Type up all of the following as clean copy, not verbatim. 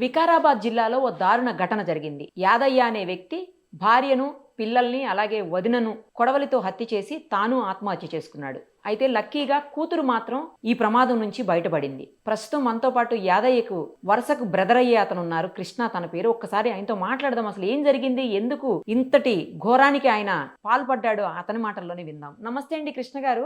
వికారాబాద్ జిల్లాలో ఓ దారుణ ఘటన జరిగింది. యాదయ్య అనే వ్యక్తి భార్యను, పిల్లల్ని అలాగే వదినను కొడవలితో హత్య చేసి తాను ఆత్మహత్య చేసుకున్నాడు. అయితే లక్కీగా కూతురు మాత్రం ఈ ప్రమాదం నుంచి బయటపడింది. ప్రస్తుతం మనతో పాటు యాదయ్యకు వరుసకు బ్రదర్ అయ్యే అతను ఉన్నారు, కృష్ణ తన పేరు. ఒక్కసారి ఆయనతో మాట్లాడదాం. అసలు ఏం జరిగింది, ఎందుకు ఇంతటి ఘోరానికి ఆయన పాల్పడ్డాడో అతని మాటల్లోనే విందాం. నమస్తే అండి కృష్ణ గారు.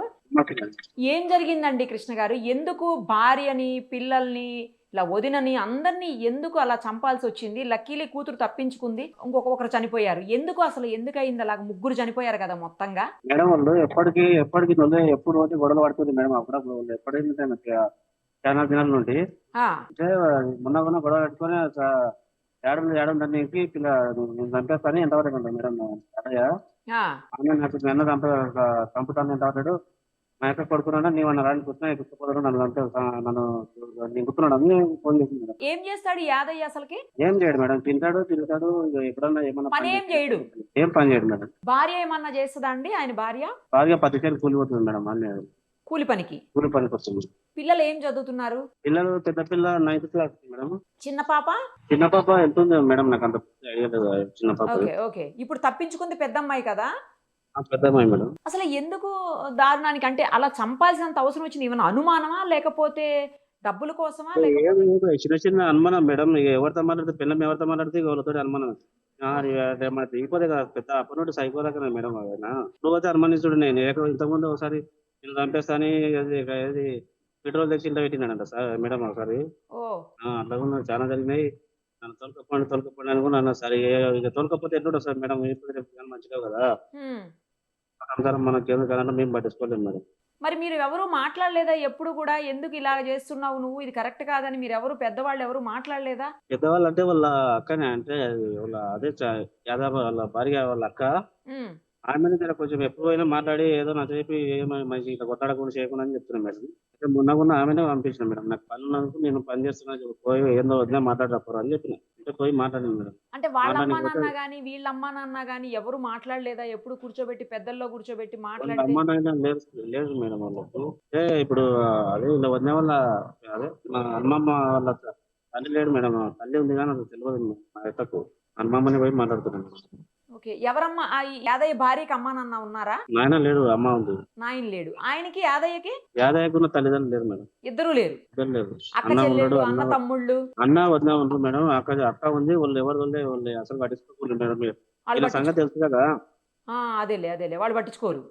ఏం జరిగిందండి కృష్ణ గారు? ఎందుకు భార్యని, పిల్లల్ని, ఇలా వదినని, అందరినీ ఎందుకు అలా చంపాల్సి వచ్చింది? లక్కీలీ కూతురు తప్పించుకుంది, ఇంకొకరు చనిపోయారు. ఎందుకు అసలు ఎందుకయింది అలాగ? ముగ్గురు చనిపోయారు కదా మొత్తంగా. మేడం వాళ్ళు ఎప్పటికి ఎప్పుడు రోజు గొడవలు పడుతుంది మేడం. అప్పుడప్పుడు వాళ్ళు ఎప్పటికీ చాలా దినాల నుండి అంటే మొన్న గొడవ పెట్టుకొని ఏడం దానికి నేను చంపేస్తాను ఎంతవరకు ఉంటాను మేడం. అయ్యా ఆమె నాకు మీ అన్న చంపుతాను ఎంతవరకు నా యొక్క కొడుకున్నా నీవన్న రాని కూర్చున్నా ఎక్కిపోతాడు నన్ను నింపుతున్నాడు అని ఫోన్ చేసింది మేడం. ఏం చేస్తాడు యాదయ్య అసలుకి? ఏం చేయడు మేడం, తింటాడు ఎప్పుడన్నా ఏమన్నా పని ఏం చేయడు. ఏం పని చేయడు మేడం. భార్య ఏమన్నా చేస్తుందా అండి? ఆయన భార్య బాగా 10 సార్లు కూలిపోతుంది మేడం. అన్నీ కూలి పనికి వస్తుంది. పిల్లలు ఏం చదువుతున్నారు? పిల్లలు పెద్ద పిల్ల 9th క్లాస్ మేడం. చిన్న పాప వెళ్తుంది మేడం. నాకు అంత ఐడియా లేదు. చిన్న పాప. ఓకే. ఇప్పుడు తప్పించుకుంది పెద్దమ్మాయి కదా. పెద్ద అమ్మాయి మేడం. అసలు ఎందుకు దారుణానికి, అంటే అలా చంపాల్సినంత అవసరం వచ్చింది? ఏమైనా అనుమానమా, లేకపోతే డబ్బుల కోసమా? చిన్న చిన్న అనుమానం మేడం. ఇక ఎవరితో మాట్లాడితే పిల్లలు ఎవరితో మాట్లాడితే వాళ్ళతో అనుమానం దిగిపోతే పెద్ద అప్పటి సైకో దగ్గర మేడం. ఆయన నువ్వైతే అనుమానిస్తుడు. నేను ఇంతకుముందు ఒకసారి నేను చంపేస్తాని పెట్రోల్ తెచ్చి ఇంట్లో పెట్టినాడంట సార్ మేడం. ఒకసారి అట్లా కూడా చాలా జరిగినాయి. నన్ను తోలుకపోండి అని కూడా అన్న. సరే ఇక తోలుకపోతే ఎట్లుంటా సార్ మేడం, మంచిగా కదా సంసారం మనకి ఎందుకు కదంటే మేము పట్టించుకోలేము మేడం. మరి మీరు ఎవరు మాట్లాడలేదా ఎప్పుడు కూడా? ఎందుకు ఇలా చేస్తున్నావు నువ్వు, ఇది కరెక్ట్ కాదని మీరు ఎవరు, పెద్దవాళ్ళు ఎవరు మాట్లాడలేదా? పెద్దవాళ్ళు అంటే వాళ్ళ అక్కనే, అంటే వాళ్ళ అదే యాదవ్ వాళ్ళ భార్య వాళ్ళ అక్క. ఆమె కొంచెం ఎప్పుడు అయినా మాట్లాడి ఏదో నా చెప్పి మంచి ఇట్లా కొట్టాడకుండా చేయకుండా అని చెప్తున్నాను మేడం. అయితే మొన్న ఆమెనే పంపించిన మేడం. నాకు పని ఉన్నందుకు నేను పని చేస్తున్నా, పోయి ఏందో వదిలే మాట్లాడరు అని చెప్పిన. అంటే పోయి మాట్లాడింది మేడం. అంటే వాళ్ళ అమ్మా నాన్న గానీ వీళ్ళ అమ్మా నాన్న గానీ ఎవరు మాట్లాడలేదా? ఎప్పుడు కూర్చోబెట్టి పెద్దల్లో కూర్చోబెట్టి మాట్లాడి? అమ్మా నాన్న లేదు మేడం వాళ్ళకు. ఇప్పుడు అదే ఇలా వదిన వాళ్ళ అదే మా అమ్మమ్మ వాళ్ళ తల్లి లేడు మేడం. తల్లి ఉంది కానీ అది తెలియదు మా ఎత్తకు. అమ్మమ్మని పోయి మాట్లాడుతున్నాను. ఓకే. ఎవరమ్మా? యాదయ్య భార్యకి అమ్మా నాన్న ఉన్నారా? నాయన లేడు, అమ్మ ఉంది. నాయన లేడు. ఆయనకి యాదయ్యకున్న తల్లిదండ్రులు లేరు మేడం. ఇద్దరు లేరు. అక్క అన్న చెల్లెళ్ళు, ఉన్నాడు, అన్న తమ్ముళ్ళు, అన్న వదిన ఉండరు మేడం. అక్క ఉంది. వాళ్ళు వాళ్ళు అసలు పట్టించుకోరు మేడం. వీళ్ళ సంగతి తెలుసు కదా. అదేలే వాళ్ళు పట్టించుకోరు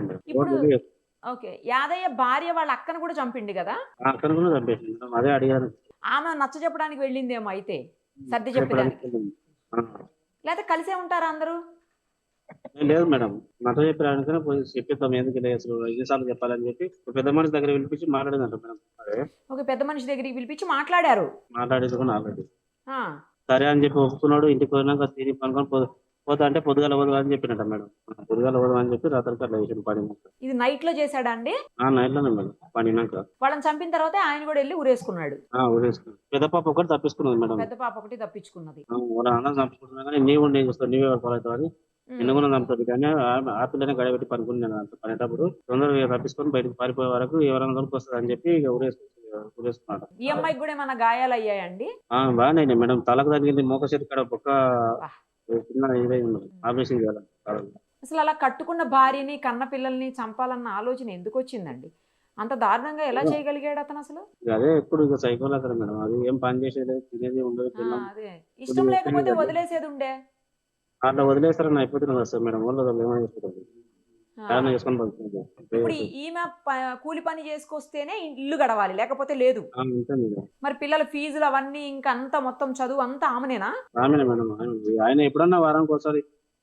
మేడం. ఇప్పుడు. ఓకే. యాదయ్య భార్య వాళ్ళ అక్కను కూడా చంపిండి కదా. అక్కను కూడా చంపేసింది. అదే అడిగాను. ఆమె నచ్చ చెప్పడానికి వెళ్ళిందేమో అయితే, సర్ది చెప్పడానికి. లేకపోతే కలిసే ఉంటారా అందరూ? లేదు మేడం, నచ్చ చెప్పడానికి పోయి చెప్పిద్దాం ఎందుకు అసలు ఎన్నిసార్లు చెప్పాలని చెప్పి పెద్ద మనిషి దగ్గర పిలిపించి మాట్లాడిందంట మేడం. ఒక పెద్ద మనిషి దగ్గరికి పిలిపించి మాట్లాడారు. మాట్లాడేసుకుని ఆల్రెడీ సరే అని చెప్పి ఒప్పుకున్నాడు. ఇంటికి పోయినాక తిరిగి పనుకొని పోతా అంటే పొద్దుగాల పోదు అని చెప్పినట్ట మేడం. పొద్దుగాల పోదు అని చెప్పి రాత్రికి అట్లా వేసిన పడినాక. ఇది నైట్ లో చేశాడా అండి? నైట్ లోనే మేడం. పడినాక వాళ్ళని చంపిన తర్వాత ఆయన కూడా వెళ్ళి ఊరేసుకున్నాడు. పెద్ద పాప ఒకటి తప్పించుకున్నది మేడం. పెద్ద పాప ఒకటి తప్పించుకున్నది. వాళ్ళ అన్న చంపుకుంటున్నా కానీ నీవు ఏం చేస్తావు, నీవే అవుతావు అని నిన్న కూడా చంపుతుంది. కానీ ఆ పిల్లనే గడబెట్టి పనుకుని నేను పనేటప్పుడు తొందరగా తప్పించుకొని బయటకు పారిపోయే వరకు ఎవరైనా దొరికి వస్తుంది అని చెప్పి ఊరేసుకున్నాడు. ఈ అమ్మాయికి కూడా ఏమైనా గాయాలు అయ్యాయండి? బాగానే మేడం. తలకు తగిలింది, మోక చేతి కాడ బొక్క ఆపరేషన్ చేయాలి. అసలు అలా కట్టుకున్న భార్యని, కన్న పిల్లల్ని చంపాలన్న ఆలోచన ఎందుకు వచ్చిందండి? అంత దారుణంగా ఎలా చేయగలిగాడు అతను అసలు? అదే ఎప్పుడు ఇక సైకోల్ అక్కడ మేడం. అది ఏం పని చేసేది, తినేది ఉండదు. అదే ఇష్టం లేకపోతే వదిలేసేది ఉండే. అట్లా వదిలేస్తారని అయిపోతున్నాం కదా సార్ మేడం. వాళ్ళు ఏమైనా చేసుకుంటారు. ఇప్పుడు ఈమె కూలి పని చేసుకొస్తేనే ఇల్లు గడవాలి, లేకపోతే లేదు. మరి పిల్లల ఫీజులు అవన్నీ ఇంకా అంతా మొత్తం చదువు అంతా ఆమెనేనా? ఆమెనే మేడం. ఆయన ఎప్పుడన్నా వారానికి ఒకసారి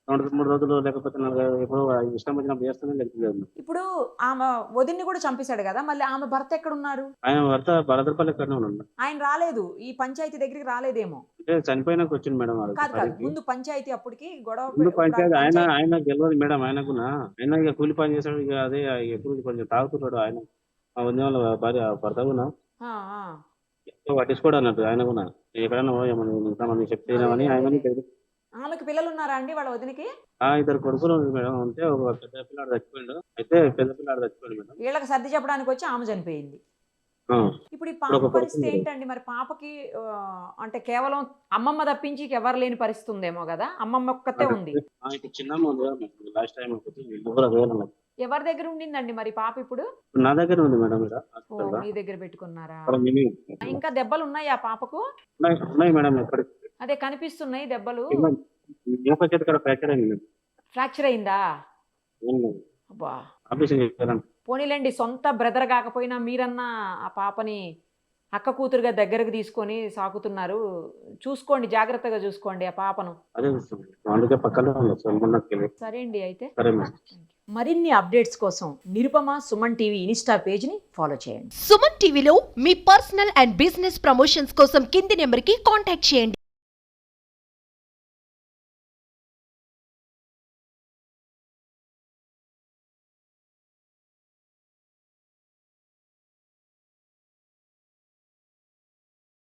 3 రోజులు లేకపోతే ఎప్పుడు ఇష్టం వచ్చినప్పుడు చేస్తూనే లేదు. ఇప్పుడు ఆమె వదిన్ని కూడా చంపేశాడు కదా, మళ్ళీ ఆమె భర్త ఎక్కడ ఉన్నారు? ఆయన భర్త భరతపల్లి ఎక్కడనే ఉన్నాడు. ఆయన రాలేదు, ఈ పంచాయతీ దగ్గరికి రాలేదేమో. అంటే చనిపోయినాక వచ్చింది మేడం. కాదు, ముందు పంచాయతీ అప్పటికి గొడవ. పంచాయతీ ఆయన గెలవదు మేడం. ఆయన ఇక కూలి పని చేశాడు. ఇక అదే ఎప్పుడు కొంచెం తాగుతున్నాడు ఆయన. ఆ వదిన వాళ్ళ భార్య భర్త కూడా పట్టించుకోడు అన్నట్టు. ఆయన కూడా ఎక్కడన్నా ఇంతమంది చెప్తేమని ఆయన. ఆమెకి పిల్లలు ఉన్నారా అండి వాళ్ళ వదినకి? 2 కొడుకులు మేడం. అంటే ఒక పెద్ద పిల్లాడు చచ్చిపోయాడు. అయితే పెద్ద పిల్లాడు చచ్చిపోయాడు మేడం. వీళ్ళకి సర్ది చెప్పడానికి వచ్చి ఆమె చనిపోయింది. ఆ, ఇప్పుడు ఈ ఇప్పుడు పాప ఒక పరిస్థితి కొడుకు ఏంటండి మరి పాపకి అంటే కేవలం అమ్మమ్మ తప్పించి ఎవరు లేని పరిస్థితి ఉందేమో కదా, అమ్మమ్మ ఒక్కతే ఉంది. ఇప్పుడు చిన్నమ్మ ఉంది కదా లాస్ట్ టైం ముగ్గురు వేరే ఎవరి దగ్గర ఉండిందండి మరి పాప ఇప్పుడు? నా దగ్గర ఉంది మేడం ఇక్కడ ఓ, హాస్పిటల్లో. మీ దగ్గర పెట్టుకున్నారా? అక్కడ మినీ ఇంకా దెబ్బలు ఉన్నాయా పాపకు? ఉన్నాయి మేడం. ఎక్కడ అదే కనిపిస్తున్నాయి దెబ్బలు. మోక చేతి ఇక్కడ ఫ్రాక్చర్ అయింది మేడం. ఫ్రాక్చర్ అయిందా? అవును. అబ్బా, ఆపరేషన్ చేశారు. పోనీలేండి, సొంత బ్రదర్ కాకపోయినా మీరన్నా ఆ పాపని అక్క కూతురుగా దగ్గరకు తీసుకొని సాకుతున్నారు. చూసుకోండి, జాగ్రత్తగా చూసుకోండి ఆ పాపను. అదే చూస్తుంది. అందుకే పక్కనే ఉంది సార్ మొన్నకి. సరే అండి అయితే. సరే మేడం. మరిన్ని అప్డేట్స్ కోసం నిరుపమ సుమన్ టీవీ ఇన్స్టా పేజ్ని ఫాలో చేయండి. సుమన్ టీవీలో మీ పర్సనల్ అండ్ బిజినెస్ ప్రమోషన్స్ కోసం కింది నెంబర్కి కాంటాక్ట్ చేయండి.